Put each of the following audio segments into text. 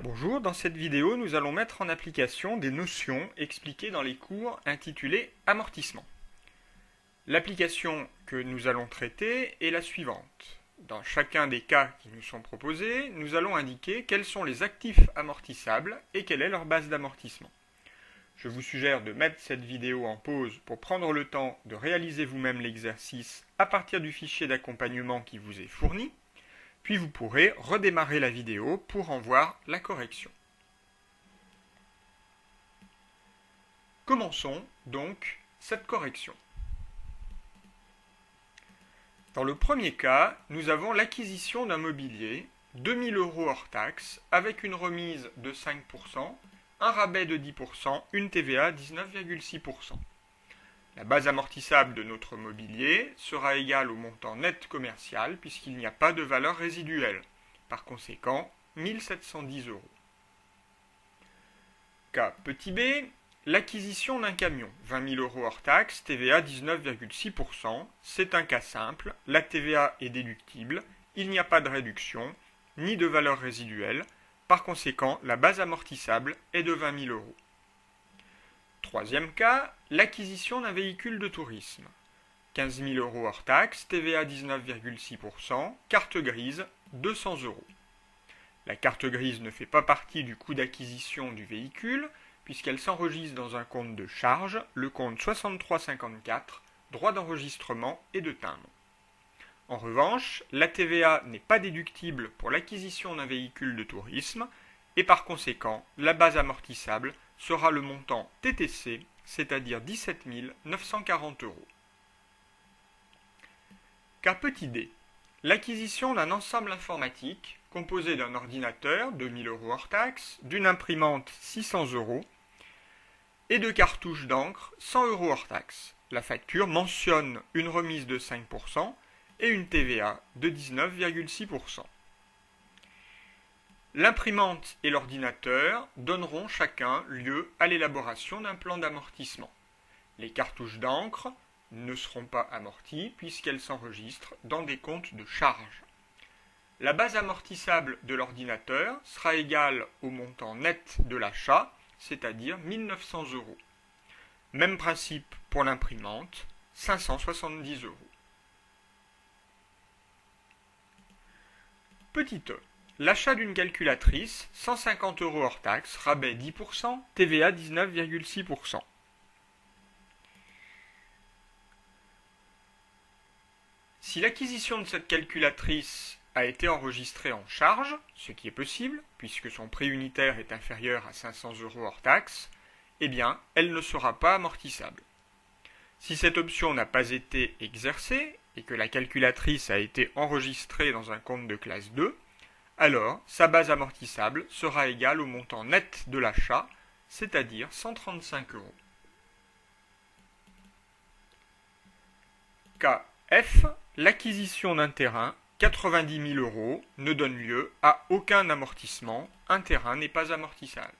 Bonjour, dans cette vidéo, nous allons mettre en application des notions expliquées dans les cours intitulés amortissement. L'application que nous allons traiter est la suivante. Dans chacun des cas qui nous sont proposés, nous allons indiquer quels sont les actifs amortissables et quelle est leur base d'amortissement. Je vous suggère de mettre cette vidéo en pause pour prendre le temps de réaliser vous-même l'exercice à partir du fichier d'accompagnement qui vous est fourni. Puis vous pourrez redémarrer la vidéo pour en voir la correction. Commençons donc cette correction. Dans le premier cas, nous avons l'acquisition d'un mobilier, 2 000 € hors taxe, avec une remise de 5%, un rabais de 10%, une TVA 19,6%. La base amortissable de notre mobilier sera égale au montant net commercial puisqu'il n'y a pas de valeur résiduelle. Par conséquent, 1 710 €. Cas petit b, l'acquisition d'un camion, 20 000 € hors taxe, TVA 19,6%. C'est un cas simple, la TVA est déductible, il n'y a pas de réduction, ni de valeur résiduelle. Par conséquent, la base amortissable est de 20 000 €. Troisième cas, l'acquisition d'un véhicule de tourisme. 15 000 € hors taxe, TVA 19,6%, carte grise, 200 €. La carte grise ne fait pas partie du coût d'acquisition du véhicule, puisqu'elle s'enregistre dans un compte de charge, le compte 6354, droit d'enregistrement et de timbre. En revanche, la TVA n'est pas déductible pour l'acquisition d'un véhicule de tourisme, et par conséquent, la base amortissable sera le montant TTC, c'est-à-dire 17 940 €. Cas petit d, l'acquisition d'un ensemble informatique composé d'un ordinateur, 2 000 € hors taxe, d'une imprimante, 600 € et de cartouches d'encre, 100 € hors taxe. La facture mentionne une remise de 5% et une TVA de 19,6%. L'imprimante et l'ordinateur donneront chacun lieu à l'élaboration d'un plan d'amortissement. Les cartouches d'encre ne seront pas amorties puisqu'elles s'enregistrent dans des comptes de charge. La base amortissable de l'ordinateur sera égale au montant net de l'achat, c'est-à-dire 1 900 €. Même principe pour l'imprimante, 570 €. Petit e. L'achat d'une calculatrice, 150 € hors taxe, rabais 10%, TVA 19,6%. Si l'acquisition de cette calculatrice a été enregistrée en charge, ce qui est possible, puisque son prix unitaire est inférieur à 500 € hors taxe, eh bien, elle ne sera pas amortissable. Si cette option n'a pas été exercée, et que la calculatrice a été enregistrée dans un compte de classe 2, alors sa base amortissable sera égale au montant net de l'achat, c'est-à-dire 135 €. Cas F, l'acquisition d'un terrain, 90 000 €, ne donne lieu à aucun amortissement, un terrain n'est pas amortissable.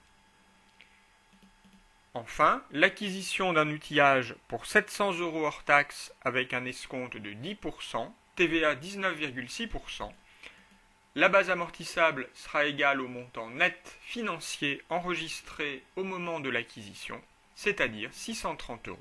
Enfin, l'acquisition d'un outillage pour 700 € hors taxe avec un escompte de 10%, TVA 19,6%, la base amortissable sera égale au montant net financier enregistré au moment de l'acquisition, c'est-à-dire 630 €.